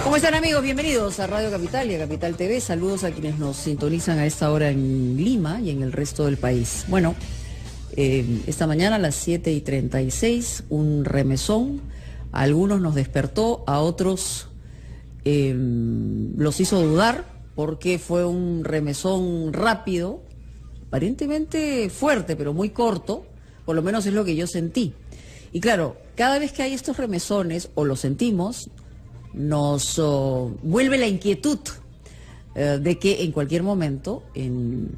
¿Cómo están, amigos? Bienvenidos a Radio Capital y a Capital TV. Saludos a quienes nos sintonizan a esta hora en Lima y en el resto del país. Bueno, esta mañana a las 7:36, un remesón. A algunos nos despertó, a otros los hizo dudar porque fue un remesón rápido, aparentemente fuerte, pero muy corto. Por lo menos es lo que yo sentí. Y claro, cada vez que hay estos remesones, o lo sentimos, nos vuelve la inquietud de que en cualquier momento en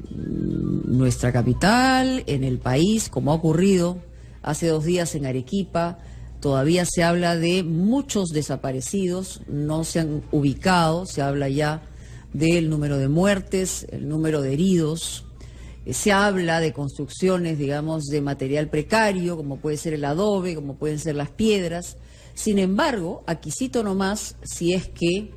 nuestra capital, en el país, como ha ocurrido hace 2 días en Arequipa, todavía se habla de muchos desaparecidos, no se han ubicado, se habla ya del número de muertes, el número de heridos, se habla de construcciones, digamos, de material precario, como puede ser el adobe, como pueden ser las piedras. Sin embargo, aquí cito nomás, si es que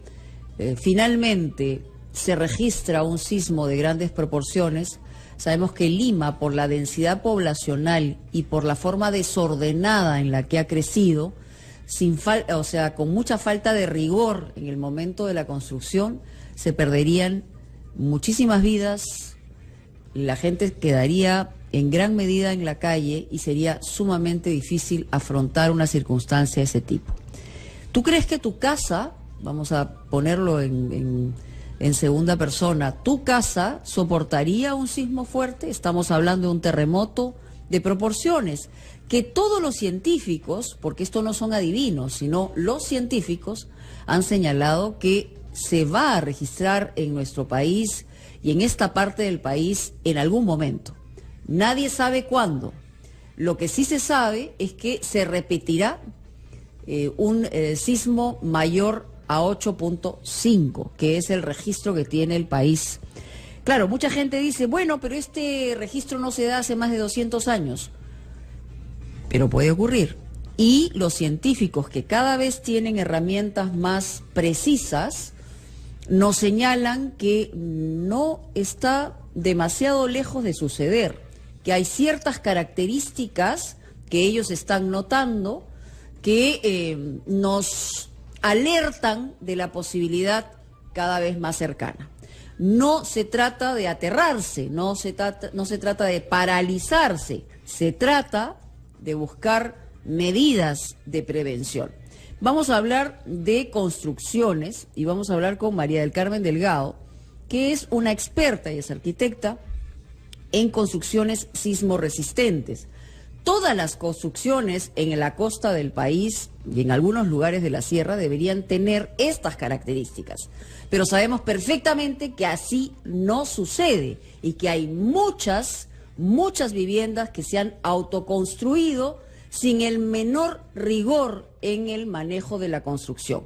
finalmente se registra un sismo de grandes proporciones, sabemos que Lima, por la densidad poblacional y por la forma desordenada en la que ha crecido, con mucha falta de rigor en el momento de la construcción, se perderían muchísimas vidas, la gente quedaría en gran medida en la calle y sería sumamente difícil afrontar una circunstancia de ese tipo. ¿Tú crees que tu casa, vamos a ponerlo en segunda persona, tu casa soportaría un sismo fuerte? Estamos hablando de un terremoto de proporciones que todos los científicos, porque esto no son adivinos, sino los científicos han señalado que se va a registrar en nuestro país y en esta parte del país en algún momento. Nadie sabe cuándo. Lo que sí se sabe es que se repetirá un sismo mayor a 8.5, que es el registro que tiene el país. Claro, mucha gente dice, bueno, pero este registro no se da hace más de 200 años. Pero puede ocurrir. Y los científicos, que cada vez tienen herramientas más precisas, nos señalan que no está demasiado lejos de suceder, que hay ciertas características que ellos están notando que nos alertan de la posibilidad cada vez más cercana. No se trata de aterrarse, no se trata de paralizarse, se trata de buscar medidas de prevención. Vamos a hablar de construcciones y vamos a hablar con María del Carmen Delgado, que es una experta y es arquitecta en construcciones sismoresistentes. Todas las construcciones en la costa del país y en algunos lugares de la sierra deberían tener estas características, pero sabemos perfectamente que así no sucede y que hay muchas viviendas que se han autoconstruido sin el menor rigor en el manejo de la construcción.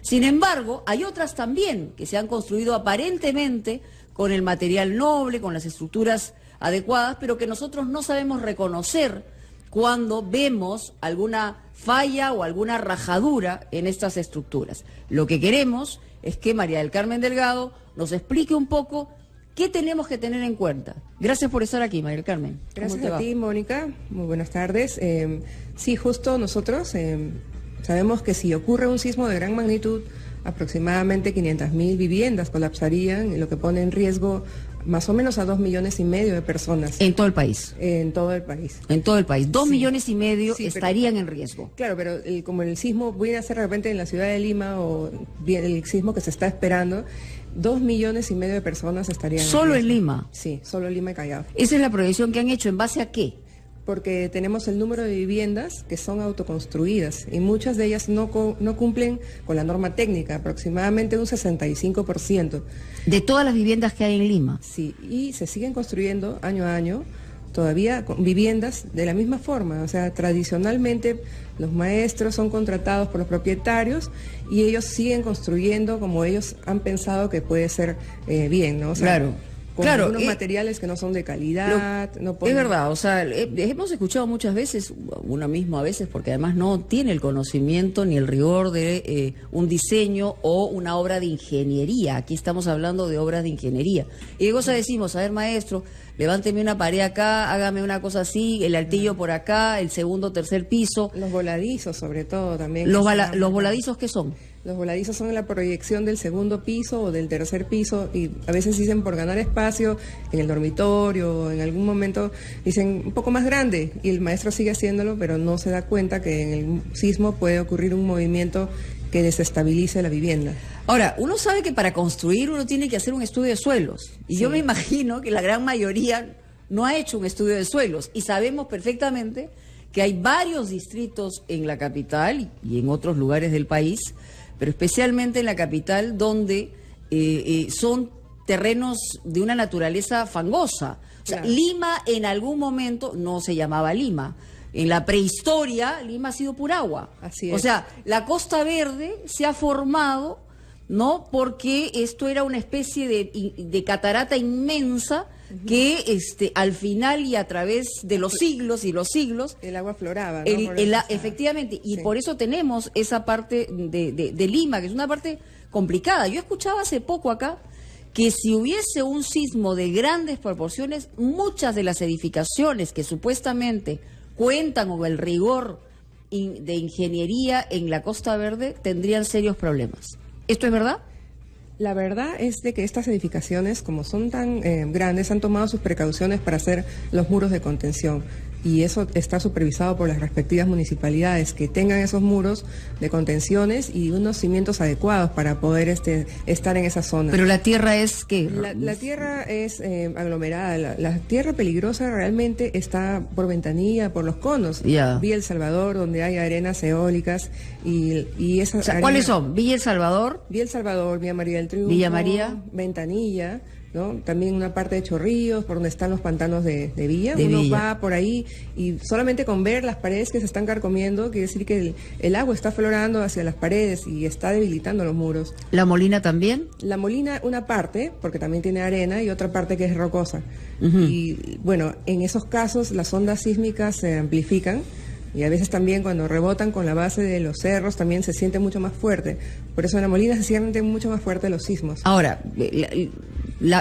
Sin embargo, hay otras también que se han construido aparentemente con el material noble, con las estructuras adecuadas, pero que nosotros no sabemos reconocer cuando vemos alguna falla o alguna rajadura en estas estructuras. Lo que queremos es que María del Carmen Delgado nos explique un poco qué tenemos que tener en cuenta. Gracias por estar aquí, María del Carmen. Gracias a ti, Mónica. Muy buenas tardes. Sí, justo nosotros sabemos que si ocurre un sismo de gran magnitud, aproximadamente 500.000 viviendas colapsarían, lo que pone en riesgo más o menos a 2,5 millones de personas. En todo el país. En todo el país. En todo el país. 2,5 millones sí, estarían en riesgo. Claro, pero como el sismo viene a ser de repente en la ciudad de Lima o el sismo que se está esperando, 2,5 millones de personas estarían ¿Solo en riesgo. en Lima? Sí, solo en Lima y Callao. Esa es la proyección que han hecho. ¿En base a qué? Porque tenemos el número de viviendas que son autoconstruidas y muchas de ellas no cumplen con la norma técnica, aproximadamente un 65%. ¿De todas las viviendas que hay en Lima? Sí, y se siguen construyendo año a año todavía viviendas de la misma forma. O sea, tradicionalmente los maestros son contratados por los propietarios y ellos siguen construyendo como ellos han pensado que puede ser bien, ¿no? O sea, claro. Con algunos materiales que no son de calidad. Es verdad, o sea, hemos escuchado muchas veces, uno mismo a veces, porque además no tiene el conocimiento ni el rigor de un diseño o una obra de ingeniería. Aquí estamos hablando de obras de ingeniería. Y de cosa decimos, a ver, maestro, levánteme una pared acá, hágame una cosa así, el altillo por acá, el segundo, tercer piso. Los voladizos, sobre todo, también. ¿Los voladizos qué son? Los voladizos son la proyección del segundo piso o del tercer piso, y a veces dicen por ganar espacio en el dormitorio, o en algún momento dicen un poco más grande, y el maestro sigue haciéndolo, pero no se da cuenta que en el sismo puede ocurrir un movimiento que desestabilice la vivienda. Ahora, uno sabe que para construir uno tiene que hacer un estudio de suelos, y yo me imagino que la gran mayoría no ha hecho un estudio de suelos, y sabemos perfectamente que hay varios distritos en la capital y en otros lugares del país, pero especialmente en la capital, donde son terrenos de una naturaleza fangosa. O sea, Claro. Lima en algún momento no se llamaba Lima. En la prehistoria, Lima ha sido pura agua. Así O es. sea, la Costa Verde se ha formado, ¿no? Porque esto era una especie de catarata inmensa que al final y a través de los siglos y los siglos El agua afloraba, ¿no? Por efectivamente, y Sí. por eso tenemos esa parte de Lima, que es una parte complicada. Yo escuchaba hace poco acá que si hubiese un sismo de grandes proporciones, muchas de las edificaciones que supuestamente cuentan con el rigor de ingeniería en la Costa Verde tendrían serios problemas. ¿Esto es verdad? La verdad es de que estas edificaciones, como son tan grandes, han tomado sus precauciones para hacer los muros de contención. Y eso está supervisado por las respectivas municipalidades, que tengan esos muros de contenciones y unos cimientos adecuados para poder estar en esa zona. Pero la tierra es que... La tierra es aglomerada. La tierra peligrosa realmente está por Ventanilla, por los conos. Ya. Vía El Salvador, donde hay arenas eólicas y esas O sea, ¿cuáles son? Villa El Salvador, Vía El Salvador, Villa María del Triunfo, Villa María. Ventanilla, ¿no? También una parte de Chorrillos, por donde están los pantanos de Villa. De Uno Villa. va por ahí y solamente con ver las paredes que se están carcomiendo, quiere decir que el agua está aflorando hacia las paredes y está debilitando los muros. La Molina también. La Molina, una parte, porque también tiene arena, y otra parte que es rocosa. Y bueno, en esos casos las ondas sísmicas se amplifican. Y a veces también cuando rebotan con la base de los cerros también se siente mucho más fuerte. Por eso en la Molina se sienten mucho más fuerte los sismos. Ahora,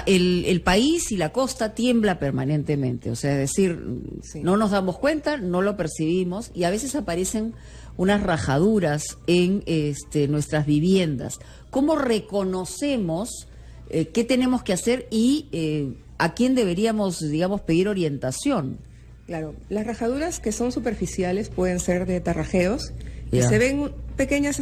el país y la costa tiembla permanentemente, o sea, es decir, Sí. no nos damos cuenta, no lo percibimos y a veces aparecen unas rajaduras en nuestras viviendas. ¿Cómo reconocemos qué tenemos que hacer y a quién deberíamos, digamos, pedir orientación? Claro, las rajaduras que son superficiales pueden ser de tarrajeos y Ya. se ven pequeñas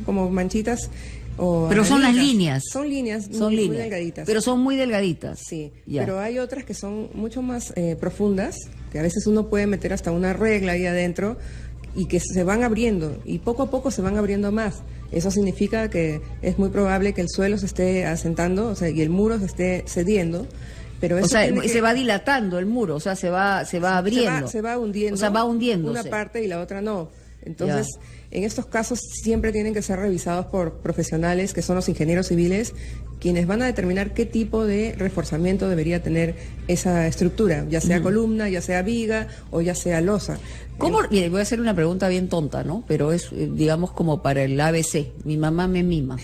como manchitas o Pero son las arañitas. líneas. Son líneas Son muy líneas, delgaditas. pero son muy delgaditas. Sí, Ya. pero hay otras que son mucho más profundas, que a veces uno puede meter hasta una regla ahí adentro y que se van abriendo y poco a poco se van abriendo más. Eso significa que es muy probable que el suelo se esté asentando, o sea, y el muro se esté cediendo. Pero eso O sea, tiene que- se va dilatando el muro, o sea, se va abriendo. Se va hundiendo. O sea, va hundiéndose. Una parte y la otra no. Entonces, en estos casos siempre tienen que ser revisados por profesionales que son los ingenieros civiles, quienes van a determinar qué tipo de reforzamiento debería tener esa estructura, ya sea columna, ya sea viga o ya sea losa. ¿Cómo? Mire, voy a hacer una pregunta bien tonta, ¿no? Pero es, digamos, como para el ABC. Mi mamá me mima.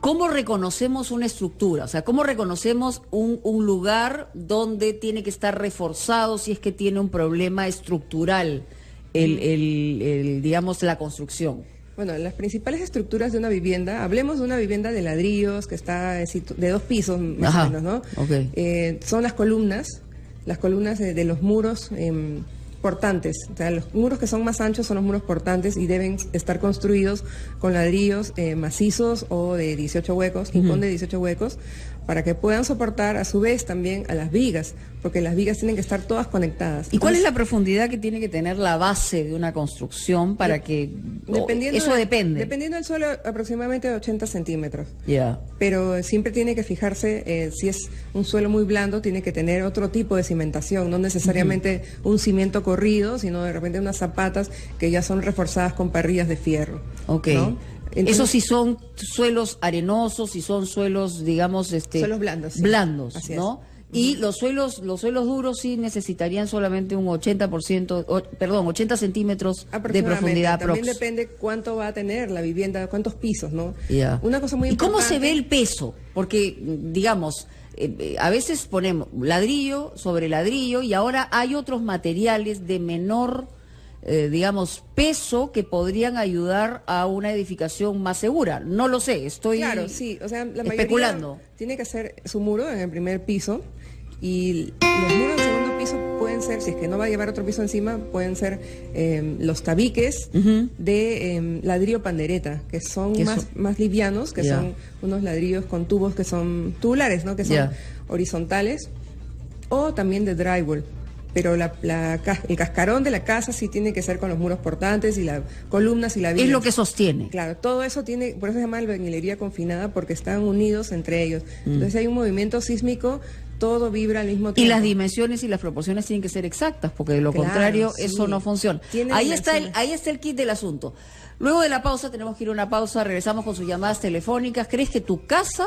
¿Cómo reconocemos una estructura? O sea, ¿cómo reconocemos un lugar donde tiene que estar reforzado si es que tiene un problema estructural, digamos, la construcción? Bueno, las principales estructuras de una vivienda, hablemos de una vivienda de ladrillos que está de 2 pisos más Ajá, o menos, ¿no? ok. Son las columnas de los muros portantes. O sea, los muros que son más anchos son los muros portantes y deben estar construidos con ladrillos macizos o de 18 huecos, jincón de 18 huecos, para que puedan soportar a su vez también a las vigas, porque las vigas tienen que estar todas conectadas. ¿Y cuál es la profundidad que tiene que tener la base de una construcción para que... eso depende. Dependiendo del suelo, aproximadamente 80 centímetros. Ya. Pero siempre tiene que fijarse, si es un suelo muy blando, tiene que tener otro tipo de cimentación, no necesariamente un cimiento corrido, sino de repente unas zapatas que ya son reforzadas con parrillas de fierro. Ok. ¿no? Entonces, Eso sí son suelos arenosos, si son suelos, digamos, suelos blandos, sí. blandos, Así ¿no? Y los suelos duros sí necesitarían solamente un 80%, 80 centímetros de aproximadamente. profundidad También prox. depende cuánto va a tener la vivienda, cuántos pisos, ¿no? Ya. Una cosa muy ¿Y cómo importante. se ve el peso? Porque, digamos, a veces ponemos ladrillo sobre ladrillo y ahora hay otros materiales de menor, digamos, peso que podrían ayudar a una edificación más segura. No lo sé, estoy Claro, sí, o sea, la especulando. mayoría tiene que hacer su muro en el primer piso y los muros del segundo piso pueden ser, si es que no va a llevar otro piso encima, pueden ser los tabiques de ladrillo pandereta, que son más livianos, que son unos ladrillos con tubos que son tubulares, ¿no? Que son horizontales, o también de drywall. Pero el cascarón de la casa sí tiene que ser con los muros portantes y las columnas y la viga. Es lo que sostiene. Claro, todo eso tiene, por eso se llama albañilería confinada, porque están unidos entre ellos. Entonces hay un movimiento sísmico, todo vibra al mismo tiempo. Y las dimensiones y las proporciones tienen que ser exactas, porque de lo contrario eso no funciona. Ahí está el kit del asunto. Luego de la pausa, tenemos que ir a una pausa, regresamos con sus llamadas telefónicas. ¿Crees que tu casa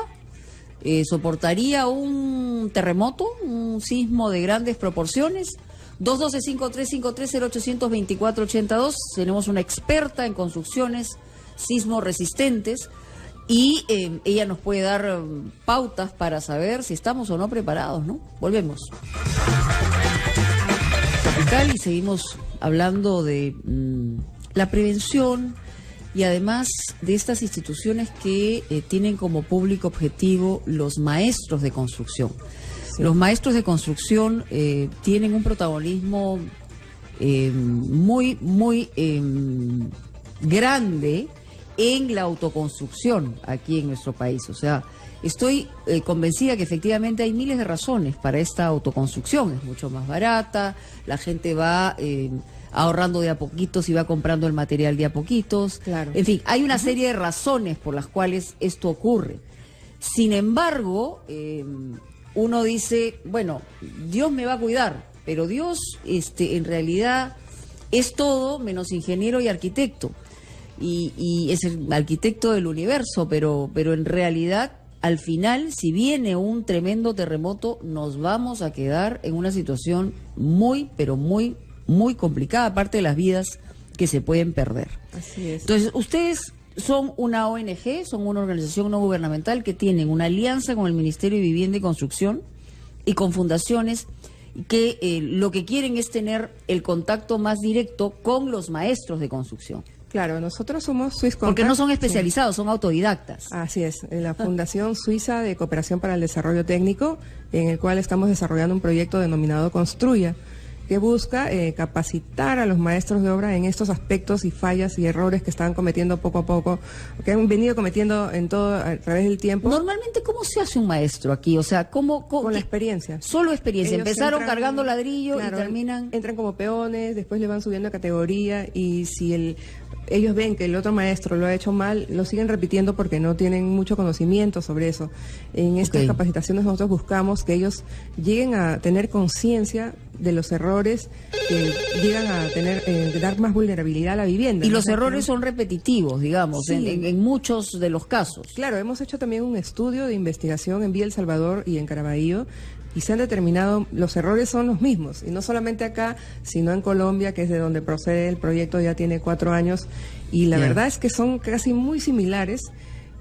soportaría un terremoto, un sismo de grandes proporciones? 212-5353-0824-82. Tenemos una experta en construcciones sismo resistentes y ella nos puede dar pautas para saber si estamos o no preparados, ¿no? Volvemos. Capital, y seguimos hablando de la prevención y además de estas instituciones que tienen como público objetivo los maestros de construcción. Sí. Los maestros de construcción tienen un protagonismo muy grande en la autoconstrucción aquí en nuestro país. O sea, estoy convencida que efectivamente hay miles de razones para esta autoconstrucción. Es mucho más barata, la gente va ahorrando de a poquitos y va comprando el material de a poquitos. Claro. En fin, hay una serie de razones por las cuales esto ocurre. Sin embargo, uno dice, bueno, Dios me va a cuidar, pero Dios en realidad es todo menos ingeniero y arquitecto. Y es el arquitecto del universo, pero en realidad, al final, si viene un tremendo terremoto, nos vamos a quedar en una situación muy complicada, aparte de las vidas que se pueden perder. Así es. Entonces, ustedes son una ONG, son una organización no gubernamental que tienen una alianza con el Ministerio de Vivienda y Construcción y con fundaciones que lo que quieren es tener el contacto más directo con los maestros de construcción. Claro, nosotros somos Swiss Contact. Porque no son especializados, son autodidactas. Así es, la Fundación Suiza de Cooperación para el Desarrollo Técnico, en el cual estamos desarrollando un proyecto denominado Construya, que busca capacitar a los maestros de obra en estos aspectos y fallas y errores que están cometiendo poco a poco, que han venido cometiendo en todo a través del tiempo. Normalmente, ¿cómo se hace un maestro aquí? O sea, ¿cómo con la experiencia. Solo experiencia. Ellos empezaron entran, cargando ladrillo, claro, y terminan... Entran como peones, después le van subiendo de categoría y si ellos ven que el otro maestro lo ha hecho mal, lo siguen repitiendo porque no tienen mucho conocimiento sobre eso. En estas capacitaciones nosotros buscamos que ellos lleguen a tener conciencia de los errores que llegan a tener, dar más vulnerabilidad a la vivienda. Y los errores son repetitivos, digamos, sí, en muchos de los casos. Claro, hemos hecho también un estudio de investigación en Villa El Salvador y en Caraballo, y se han determinado, los errores son los mismos, y no solamente acá, sino en Colombia, que es de donde procede el proyecto, ya tiene 4 años, y la verdad es que son casi muy similares,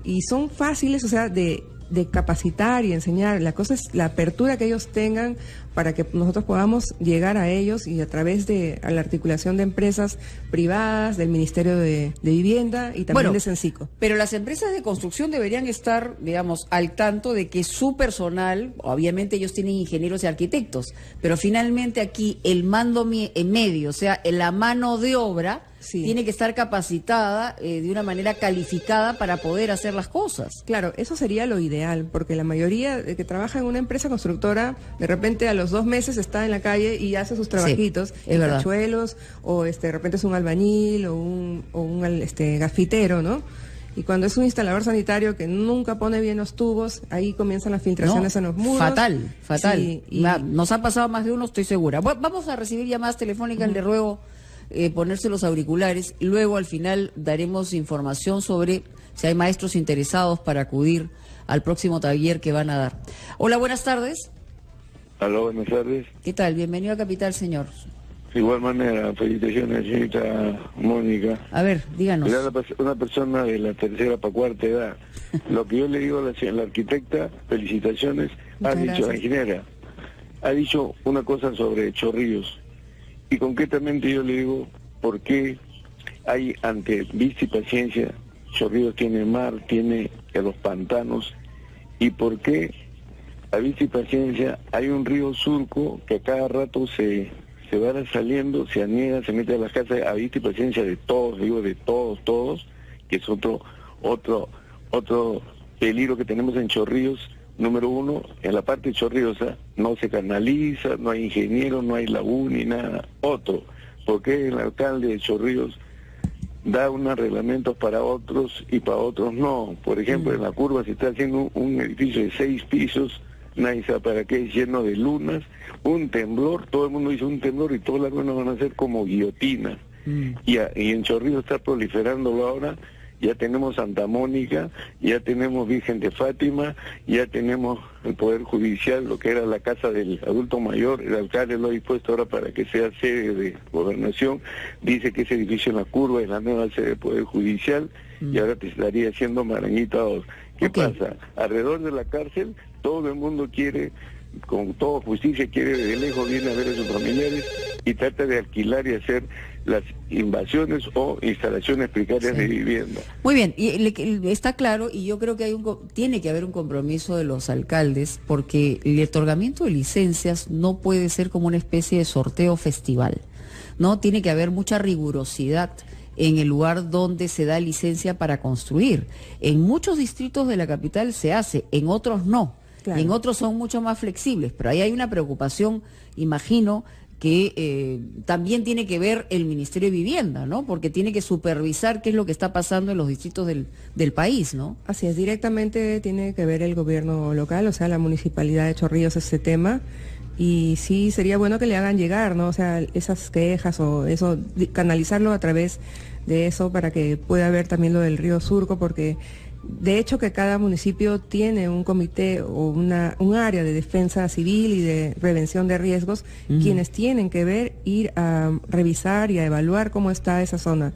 y son fáciles, o sea, de capacitar y enseñar. La cosa es la apertura que ellos tengan para que nosotros podamos llegar a ellos y a través de la articulación de empresas privadas, del Ministerio de Vivienda y también de Cencico. Pero las empresas de construcción deberían estar, digamos, al tanto de que su personal, obviamente ellos tienen ingenieros y arquitectos, pero finalmente aquí el mando en medio, o sea, la mano de obra, tiene que estar capacitada de una manera calificada para poder hacer las cosas. Claro, eso sería lo ideal, porque la mayoría que trabaja en una empresa constructora, de repente a los 2 meses está en la calle y hace sus trabajitos, cachuelos, o de repente es un albañil o un gafitero, ¿no? Y cuando es un instalador sanitario que nunca pone bien los tubos, ahí comienzan las filtraciones en los muros. Fatal. Sí, nos ha pasado más de uno, estoy segura. Vamos a recibir llamadas telefónicas, le ruego ponerse los auriculares, y luego al final daremos información sobre si hay maestros interesados para acudir al próximo taller que van a dar. Hola, buenas tardes. Aló, buenas tardes. ¿Qué tal? Bienvenido a Capital, señor. De igual manera, felicitaciones, señorita Mónica. A ver, díganos. Era una persona de la tercera para cuarta edad. Lo que yo le digo a la arquitecta, felicitaciones, Muchas la ingeniera, ha dicho una cosa sobre Chorrillos. Y concretamente yo le digo, ¿por qué hay ante vista y paciencia, Chorrillos tiene mar, tiene los pantanos, y por qué a vista y paciencia hay un río Surco que a cada rato se va saliendo, se aniega, se mete a las casas a vista y paciencia de todos, digo de todos, que es otro peligro que tenemos en Chorrillos. Número uno, en la parte chorrillosa no se canaliza, no hay ingeniero, no hay laguna ni nada. Otro, porque el alcalde de Chorrillos da unos reglamentos para unos y para otros no. Por ejemplo, en la curva se está haciendo un edificio de 6 pisos, nadie sabe para qué, lleno de lunas, un temblor, todo el mundo dice un temblor y todas las lunas van a ser como guillotinas. Y en Chorrillos está proliferándolo ahora. Ya tenemos Santa Mónica, ya tenemos Virgen de Fátima, ya tenemos el Poder Judicial, lo que era la Casa del Adulto Mayor, el alcalde lo ha dispuesto ahora para que sea sede de gobernación, dice que ese edificio en la curva es la nueva sede del Poder Judicial, y ahora te estaría haciendo Marañita 2. ¿Qué pasa? Alrededor de la cárcel, todo el mundo quiere, con toda justicia, quiere de lejos, viene a ver a sus familiares y trata de alquilar y hacer las invasiones o instalaciones precarias de vivienda. Muy bien, y está claro, y yo creo que tiene que haber un compromiso de los alcaldes, porque el otorgamiento de licencias no puede ser como una especie de sorteo festival, ¿no? Tiene que haber mucha rigurosidad en el lugar donde se da licencia para construir. En muchos distritos de la capital se hace, en otros no. Claro. Y en otros son mucho más flexibles, pero ahí hay una preocupación, imagino, que también tiene que ver el Ministerio de Vivienda, ¿no? Porque tiene que supervisar qué es lo que está pasando en los distritos del país, ¿no? Así es, directamente tiene que ver el gobierno local, o sea, la Municipalidad de Chorrillos ese tema, y sí sería bueno que le hagan llegar, ¿no? O sea, esas quejas o eso, canalizarlo a través de eso para que pueda haber también lo del río Surco, porque de hecho que cada municipio tiene un comité o un área de defensa civil y de prevención de riesgos, quienes tienen que ver, ir a revisar y a evaluar cómo está esa zona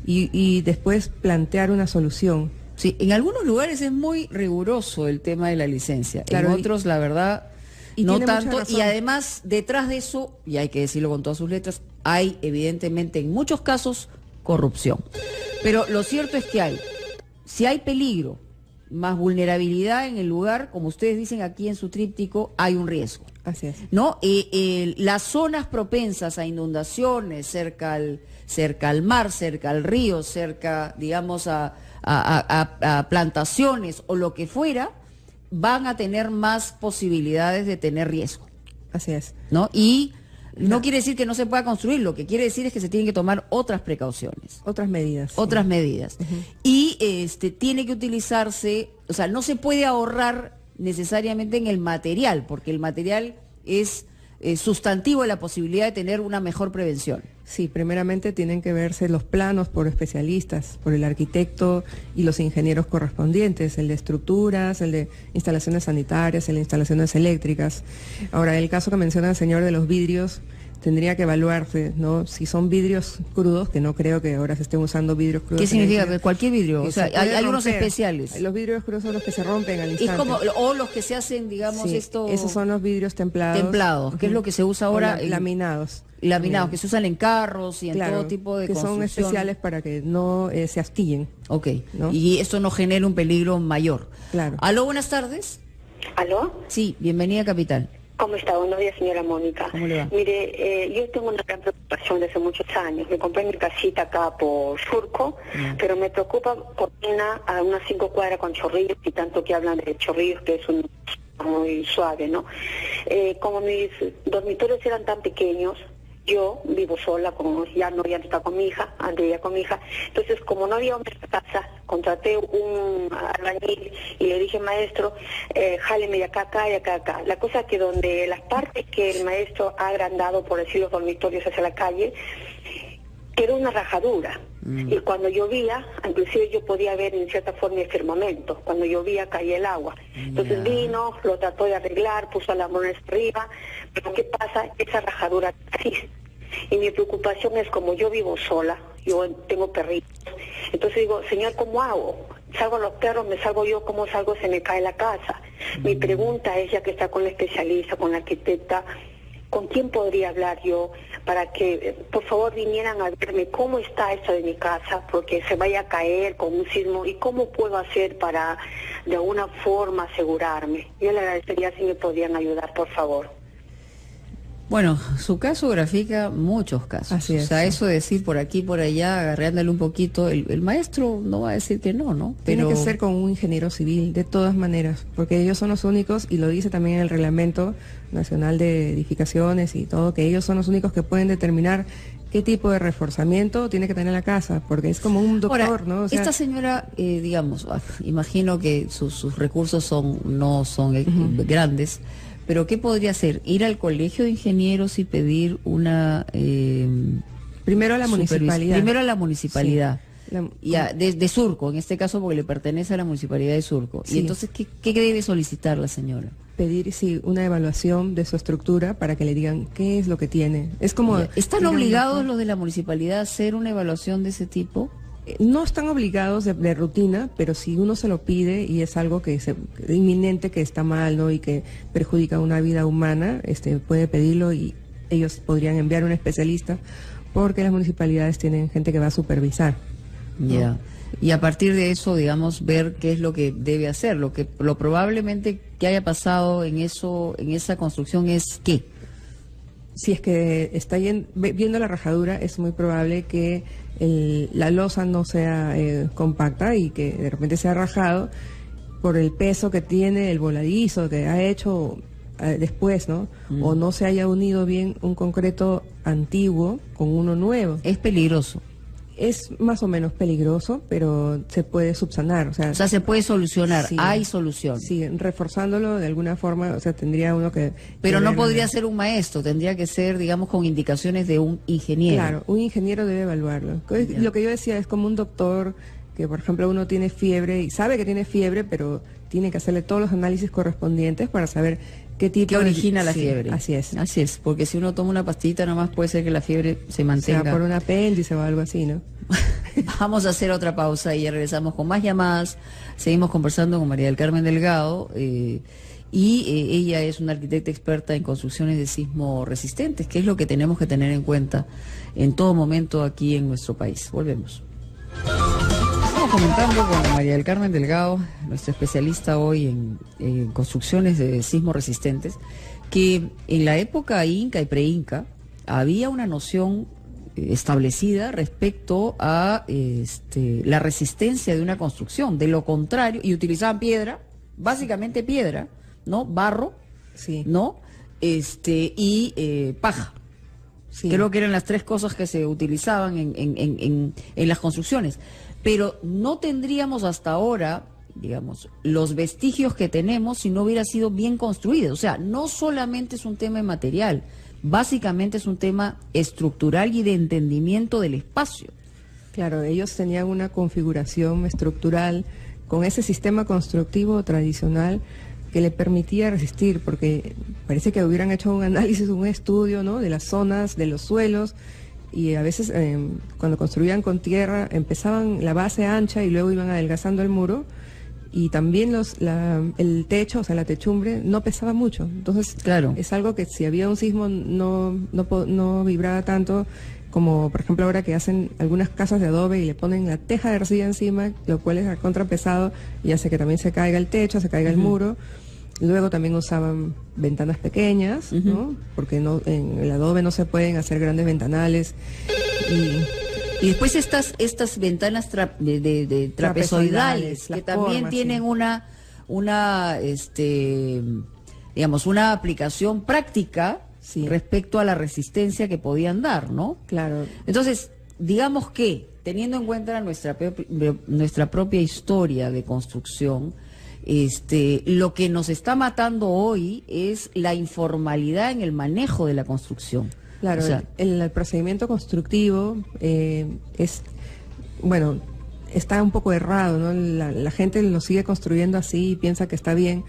y después plantear una solución. Sí, en algunos lugares es muy riguroso el tema de la licencia, claro, en otros la verdad no tanto, y además detrás de eso, y hay que decirlo con todas sus letras, hay evidentemente en muchos casos corrupción. Pero lo cierto es que si hay peligro, más vulnerabilidad en el lugar, como ustedes dicen aquí en su tríptico, hay un riesgo. Así es. ¿No? Las zonas propensas a inundaciones, cerca al mar, cerca al río, cerca, digamos, a plantaciones o lo que fuera, van a tener más posibilidades de tener riesgo. Así es. ¿No? Y no quiere decir que no se pueda construir, lo que quiere decir es que se tienen que tomar otras precauciones. Otras medidas. Otras medidas. Y tiene que utilizarse, o sea, no se puede ahorrar necesariamente en el material, porque el material es sustantivo de la posibilidad de tener una mejor prevención. Sí, primeramente tienen que verse los planos por especialistas, por el arquitecto y los ingenieros correspondientes, el de estructuras, el de instalaciones sanitarias, el de instalaciones eléctricas. Ahora, el caso que menciona el señor de los vidrios, tendría que evaluarse, ¿no? Si son vidrios crudos, que no creo que ahora se estén usando vidrios crudos. ¿Qué significa? Cualquier vidrio, o sea, hay unos especiales. Los vidrios crudos son los que se rompen al instante. Es como, o los que se hacen, digamos, sí, esos son los vidrios templados. Templados, que es lo que se usa ahora. Laminados. Laminados, que se usan en carros y en todo tipo de construcción. Que son especiales para que no se astillen. Ok, ¿no? Y esto no genera un peligro mayor. Claro. Aló, buenas tardes. ¿Aló? Sí, bienvenida, Capital. ¿Cómo está? Buenos días, señora Mónica. ¿Cómo le va? Mire, yo tengo una gran preocupación desde muchos años. Me compré mi casita acá por Surco, pero me preocupa por a unas 5 cuadras con Chorrillos, y tanto que hablan de Chorrillos, que es un muy suave, ¿no? Como mis dormitorios eran tan pequeños, yo vivo sola, como ya no está con mi hija, antes vivía con mi hija, entonces como no había hombre en la casa, contraté un albañil y le dije, maestro, jáleme de acá y acá. La cosa que donde las partes que el maestro ha agrandado, por decir, los dormitorios hacia la calle, quedó una rajadura. Y cuando llovía, inclusive yo podía ver en cierta forma el firmamento, cuando llovía caía el agua. Entonces vino, lo trató de arreglar, puso las monedas arriba, pero ¿qué pasa? Esa rajadura existe. Y mi preocupación es, como yo vivo sola, yo tengo perritos, entonces digo, señor, ¿cómo hago? Salgo a los perros, me salgo yo, ¿cómo salgo? Se me cae la casa. Mi pregunta es, ya que está con la especialista, con la arquitecta, ¿con quién podría hablar yo para que, por favor, vinieran a verme cómo está esto de mi casa, porque se vaya a caer con un sismo, y cómo puedo hacer para, de alguna forma, asegurarme? Yo le agradecería si me podrían ayudar, por favor. Bueno, su caso grafica muchos casos. Así es, o sea, sí. eso de decir por aquí, por allá, agarrándole un poquito, el maestro no va a decir que no, ¿no? Tiene que ser con un ingeniero civil, de todas maneras, porque ellos son los únicos, y lo dice también en el Reglamento Nacional de Edificaciones y todo, que ellos son los únicos que pueden determinar qué tipo de reforzamiento tiene que tener la casa, porque es como un doctor, Ahora, ¿no? O sea, esta señora, digamos, imagino que sus recursos no son grandes, pero ¿qué podría hacer? Ir al colegio de ingenieros y pedir una... primero a la municipalidad. Primero a la municipalidad. Sí. De Surco, en este caso, porque le pertenece a la municipalidad de Surco. Sí. Y entonces, ¿qué debe solicitar la señora? Pedir, sí, una evaluación de su estructura para que le digan qué es lo que tiene. Es como... ¿Están digamos, obligados los de la municipalidad a hacer una evaluación de ese tipo? No están obligados de rutina, pero si uno se lo pide y es algo que inminente, que está mal, ¿no? Y que perjudica una vida humana, puede pedirlo, y ellos podrían enviar a un especialista, porque las municipalidades tienen gente que va a supervisar, ¿no? Ya. Y a partir de eso, digamos, ver qué es lo que debe hacer. Lo probablemente que haya pasado en esa construcción es ¿qué? Si es que está viendo la rajadura, es muy probable que la losa no sea compacta y que de repente sea rajado por el peso que tiene el voladizo que ha hecho después, ¿no? O no se haya unido bien un concreto antiguo con uno nuevo. Es peligroso. Es más o menos peligroso, pero se puede subsanar. O sea, se puede solucionar, sí, hay solución. Sí, reforzándolo de alguna forma, o sea, tendría uno que... Pero no ver, podría ser un maestro, tendría que ser, digamos, con indicaciones de un ingeniero. Claro, un ingeniero debe evaluarlo. Ya. Lo que yo decía es como un doctor que, por ejemplo, uno tiene fiebre y sabe que tiene fiebre, pero tiene que hacerle todos los análisis correspondientes para saber qué tipo ¿Qué origina la sí, fiebre? Así es. Así es, porque si uno toma una pastillita nomás puede ser que la fiebre se O sea, mantenga. por un apéndice o algo así, ¿no? Vamos a hacer otra pausa y ya regresamos con más llamadas. Seguimos conversando con María del Carmen Delgado ella es una arquitecta experta en construcciones de sismo resistentes, que es lo que tenemos que tener en cuenta en todo momento aquí en nuestro país. Volvemos. Estamos comentando con María del Carmen Delgado, nuestra especialista hoy en construcciones de sismo resistentes, que en la época inca y pre-inca había una noción establecida respecto a la resistencia de una construcción. De lo contrario, y utilizaban piedra, básicamente piedra, ¿no? Barro, Sí. ¿no? Y paja. Sí. Creo que eran las tres cosas que se utilizaban en las construcciones. Pero no tendríamos hasta ahora, digamos, los vestigios que tenemos si no hubiera sido bien construido. O sea, no solamente es un tema material, básicamente es un tema estructural y de entendimiento del espacio. Claro, ellos tenían una configuración estructural con ese sistema constructivo tradicional que le permitía resistir, porque parece que hubieran hecho un análisis, un estudio, ¿no?, de las zonas, de los suelos, y a veces cuando construían con tierra empezaban la base ancha y luego iban adelgazando el muro, y también el techo, o sea, la techumbre no pesaba mucho. Entonces, Claro. es algo que si había un sismo no vibraba tanto, como por ejemplo ahora que hacen algunas casas de adobe y le ponen la teja de arcilla encima, lo cual es contrapesado y hace que también se caiga el techo, se caiga el muro. Luego también usaban ventanas pequeñas, ¿no? Porque en el adobe no se pueden hacer grandes ventanales. Y después estas ventanas de trapezoidales, que las también formas, tienen sí. digamos, una aplicación práctica Sí. respecto a la resistencia que podían dar, ¿no? Claro. Entonces, digamos que, teniendo en cuenta nuestra propia historia de construcción, lo que nos está matando hoy es la informalidad en el manejo de la construcción. Claro, O sea, el procedimiento constructivo está un poco errado, ¿no? La gente lo sigue construyendo así y piensa que está bien.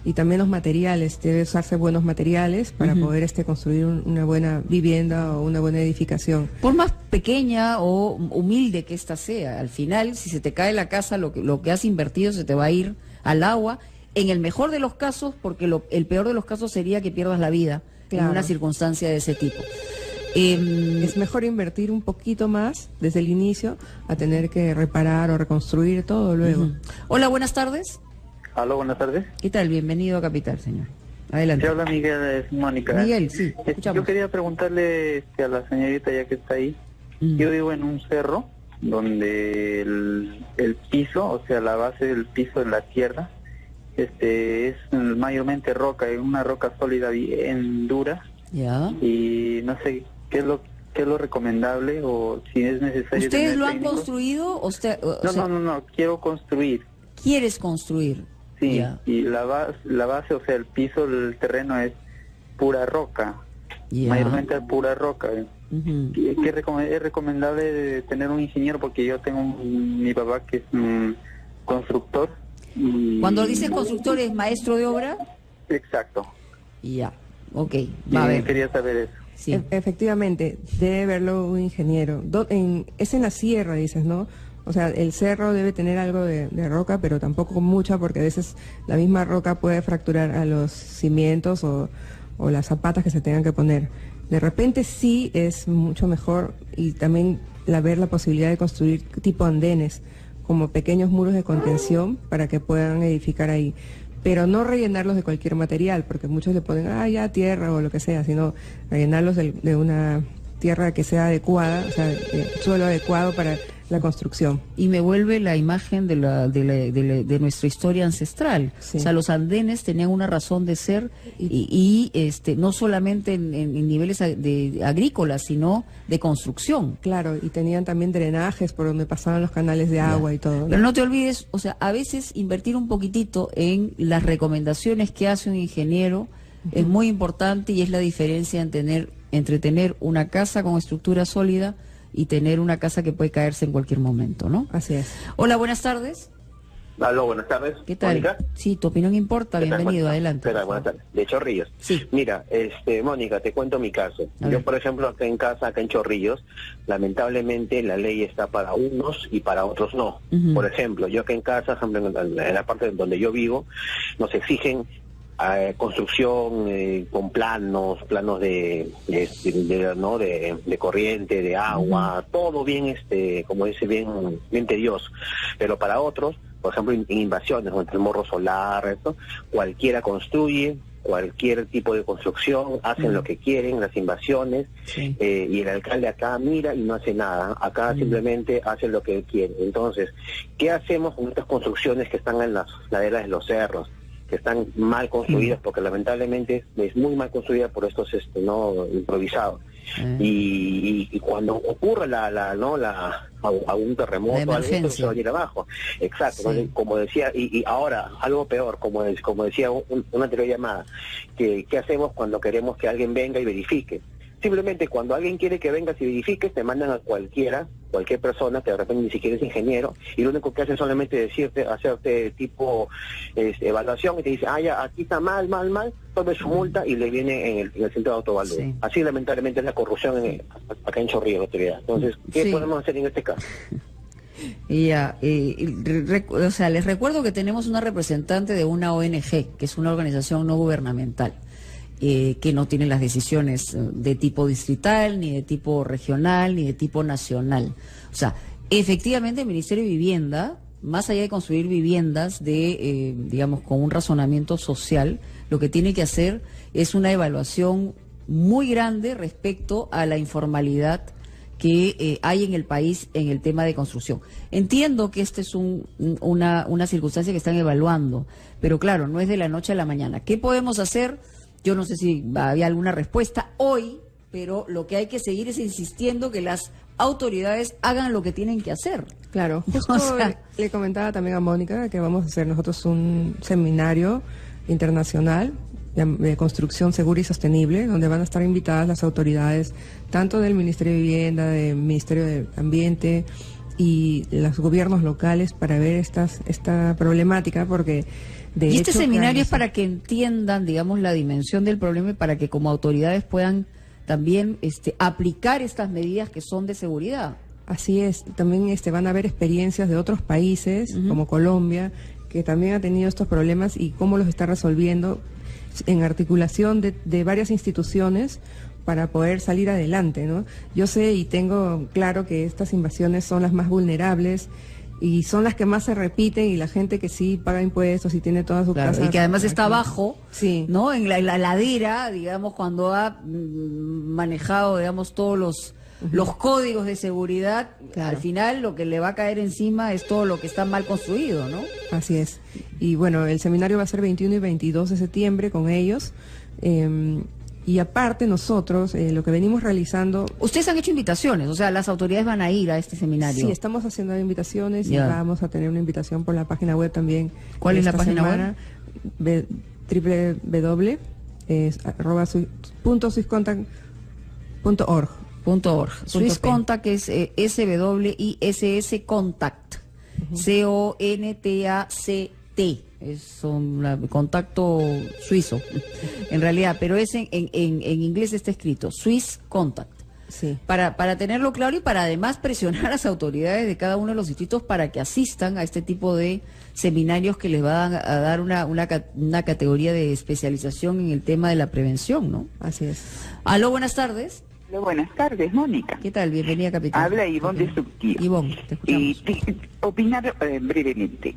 y también los materiales, debe usarse buenos materiales para poder construir una buena vivienda o una buena edificación. Por más pequeña o humilde que ésta sea, al final, si se te cae la casa, lo que has invertido se te va a ir al agua, en el mejor de los casos, porque el peor de los casos sería que pierdas la vida en una circunstancia de ese tipo. Es mejor invertir un poquito más desde el inicio a tener que reparar o reconstruir todo luego. Hola, buenas tardes. Aló, buenas tardes. ¿Qué tal? Bienvenido a Capital, señor. Adelante. Se habla Miguel, es Mónica. Miguel, sí, escuchamos. Yo quería preguntarle a la señorita, ya que está ahí. Yo vivo en un cerro donde el piso, o sea, la base del piso de la tierra, es mayormente roca, es una roca sólida bien dura. Ya. Y no sé qué es lo recomendable o si es necesario. ¿Ustedes lo han construido? No, quiero construir. ¿Quieres construir? Sí, ya. Y la base, o sea, el piso del terreno es pura roca, mayormente pura roca. Es recomendable tener un ingeniero porque yo tengo mi papá que es un constructor. Cuando dices constructor, ¿es maestro de obra? Exacto. Ya, ok, va a ver. Quería saber eso. Sí. Efectivamente, debe verlo un ingeniero. Es en la sierra, dices, ¿no? O sea, el cerro debe tener algo de roca, pero tampoco mucha, porque a veces la misma roca puede fracturar a los cimientos o las zapatas que se tengan que poner. De repente sí es mucho mejor, y también ver la posibilidad de construir tipo andenes, como pequeños muros de contención para que puedan edificar ahí. Pero no rellenarlos de cualquier material, porque muchos le ponen, ya tierra o lo que sea, sino rellenarlos de una tierra que sea adecuada, o sea, suelo adecuado para la construcción. Y me vuelve la imagen de nuestra historia ancestral. Sí. O sea, los andenes tenían una razón de ser y no solamente en niveles agrícolas, sino de construcción. Claro, y tenían también drenajes por donde pasaban los canales de agua y todo, ¿no? Pero no te olvides, o sea, a veces invertir un poquitito en las recomendaciones que hace un ingeniero es muy importante, y es la diferencia entre tener una casa con estructura sólida y tener una casa que puede caerse en cualquier momento, ¿no? Así es. Hola, buenas tardes. Aló, buenas tardes. ¿Qué tal? Mónica. Sí, tu opinión importa, bienvenido, adelante. ¿Qué tal? Buenas tardes. De Chorrillos. Sí. Mira, Mónica, te cuento mi caso. Yo, por ejemplo, acá en casa, acá en Chorrillos, lamentablemente la ley está para unos y para otros no. Por ejemplo, yo acá en casa, en la parte donde yo vivo, nos exigen construcción con planos de corriente, de agua, todo bien, como dice, bien tedioso. Pero para otros, por ejemplo, en invasiones, entre el morro solar, esto, cualquiera construye, cualquier tipo de construcción, hacen lo que quieren, las invasiones, y el alcalde acá mira y no hace nada, acá simplemente hace lo que quiere. Entonces, ¿qué hacemos con estas construcciones que están en las laderas de los cerros, que están mal construidas, porque lamentablemente es muy mal construida por estos improvisados? Y cuando ocurre algún terremoto, algo, se va a ir abajo. Exacto. Entonces, como decía, y ahora algo peor, como decía una anterior llamada, ¿qué hacemos cuando queremos que alguien venga y verifique? Simplemente cuando alguien quiere que vengas y verifiques, te mandan a cualquier persona que de repente ni siquiera es ingeniero, y lo único que hace es solamente hacerte tipo evaluación, y te dice, ya, aquí está mal, tome su multa, y le viene en el centro de autovalor. Sí. Así lamentablemente es la corrupción acá en Chorrillos, autoridad. Entonces, ¿qué podemos hacer en este caso? O sea, les recuerdo que tenemos una representante de una ONG, que es una organización no gubernamental, que no tiene las decisiones de tipo distrital, ni de tipo regional, ni de tipo nacional. O sea, efectivamente el Ministerio de Vivienda, más allá de construir viviendas digamos, con un razonamiento social, lo que tiene que hacer es una evaluación muy grande respecto a la informalidad que hay en el país en el tema de construcción. Entiendo que esta es una circunstancia que están evaluando, pero claro, no es de la noche a la mañana. ¿Qué podemos hacer? Yo no sé si había alguna respuesta hoy, pero lo que hay que seguir es insistiendo que las autoridades hagan lo que tienen que hacer. Claro, justo le comentaba también a Mónica que vamos a hacer nosotros un seminario internacional de construcción segura y sostenible, donde van a estar invitadas las autoridades, tanto del Ministerio de Vivienda, del Ministerio de Ambiente y los gobiernos locales para ver esta problemática, porque de y este hecho, seminario es para que entiendan, digamos, la dimensión del problema y para que como autoridades puedan también aplicar estas medidas que son de seguridad. Así es, también van a haber experiencias de otros países, como Colombia, que también ha tenido estos problemas y cómo los está resolviendo en articulación de varias instituciones para poder salir adelante, ¿no? Yo sé y tengo claro que estas invasiones son las más vulnerables y son las que más se repiten, y la gente que sí paga impuestos y tiene todas sus casas. Y que además está abajo, sí, ¿no? En la ladera, digamos, cuando ha manejado, digamos, todos los códigos de seguridad, claro. Al final lo que le va a caer encima es todo lo que está mal construido, ¿no? Así es. Y bueno, el seminario va a ser 21 y 22 de septiembre con ellos. Y aparte nosotros, lo que venimos realizando... Ustedes han hecho invitaciones, o sea, las autoridades van a ir a este seminario. Sí, estamos haciendo invitaciones y Ya. vamos a tener una invitación por la página web también. ¿Cuál es la página web? www.swisscontact.org. Swiss Contact es SWISS Contact, CONTACT, es un contacto suizo, en realidad, pero es en inglés está escrito Swiss Contact. Sí. Para tenerlo claro y para además presionar a las autoridades de cada uno de los distritos para que asistan a este tipo de seminarios que les van a dar una categoría de especialización en el tema de la prevención, ¿no? Así es. Aló, buenas tardes. Buenas tardes, Mónica. ¿Qué tal? Bienvenida, capitán. Habla Ivonne de Subtío. Ivonne, te escuchamos. Opinar brevemente.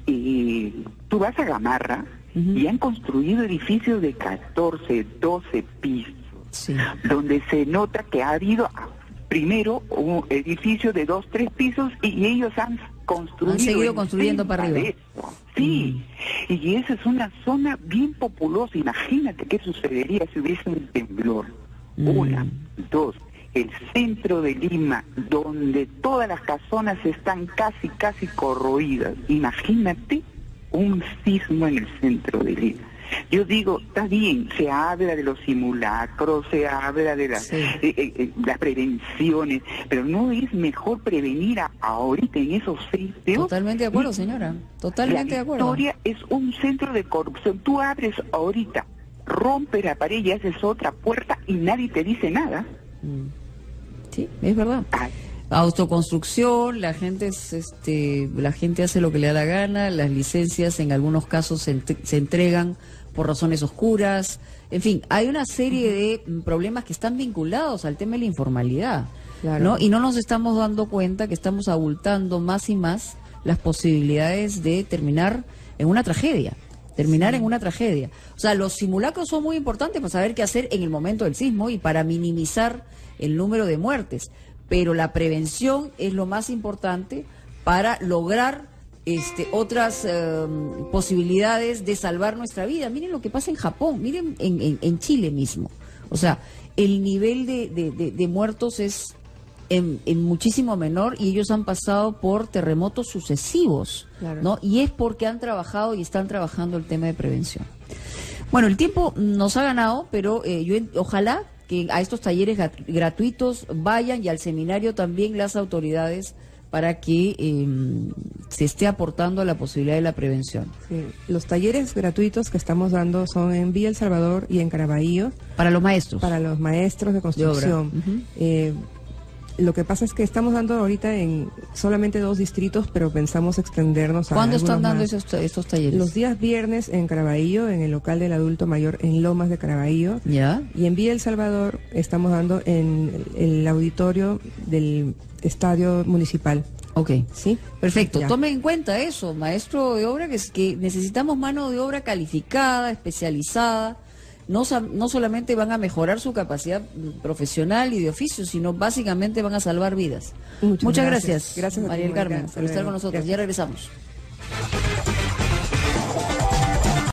Tú vas a Gamarra y han construido edificios de 14, 12 pisos, Sí. donde se nota que ha habido primero un edificio de 2, 3 pisos y ellos han construido... Han seguido construyendo para arriba. Sí, y esa es una zona bien populosa. Imagínate qué sucedería si hubiese un temblor. Una, dos, el centro de Lima, donde todas las casonas están casi corroídas. Imagínate un sismo en el centro de Lima. Yo digo, está bien, se habla de los simulacros, se habla de las prevenciones, pero ¿no es mejor prevenir ahorita en esos sitios? Totalmente de acuerdo, señora. Totalmente de acuerdo. La Victoria es un centro de corrupción. Tú abres ahorita, rompes la pared y haces otra puerta y nadie te dice nada. Sí, es verdad. Ay. Autoconstrucción, la gente hace lo que le da la gana, las licencias en algunos casos se entregan por razones oscuras, en fin, hay una serie de problemas que están vinculados al tema de la informalidad, Claro. ¿no? Y no nos estamos dando cuenta que estamos abultando más y más las posibilidades de terminar en una tragedia. En una tragedia. O sea, los simulacros son muy importantes para saber qué hacer en el momento del sismo y para minimizar el número de muertes. Pero la prevención es lo más importante para lograr otras posibilidades de salvar nuestra vida. Miren lo que pasa en Japón, miren en Chile mismo. O sea, el nivel de muertos es en muchísimo menor y ellos han pasado por terremotos sucesivos, Claro. ¿no? Y es porque han trabajado y están trabajando el tema de prevención. Bueno, el tiempo nos ha ganado, pero ojalá que a estos talleres gratuitos vayan y al seminario también las autoridades para que se esté aportando a la posibilidad de la prevención. Sí. Los talleres gratuitos que estamos dando son en Villa El Salvador y en Caraballo. Para los maestros. Para los maestros de construcción. Lo que pasa es que estamos dando ahorita en solamente 2 distritos, pero pensamos extendernos a ¿Cuándo algunos están dando más. estos talleres? Los días viernes en Caraballo, en el local del adulto mayor en Lomas de Caraballo. ¿Ya? Y en Villa El Salvador estamos dando en el auditorio del Estadio Municipal. Ok. ¿Sí? Perfecto. Ya. Tome en cuenta eso, maestro de obra, que necesitamos mano de obra calificada, especializada. No solamente van a mejorar su capacidad profesional y de oficio, sino básicamente van a salvar vidas. Muchas gracias, Gracias a ti, María del Mónica. Carmen, Hasta por estar luego. con nosotros. Gracias. Ya regresamos.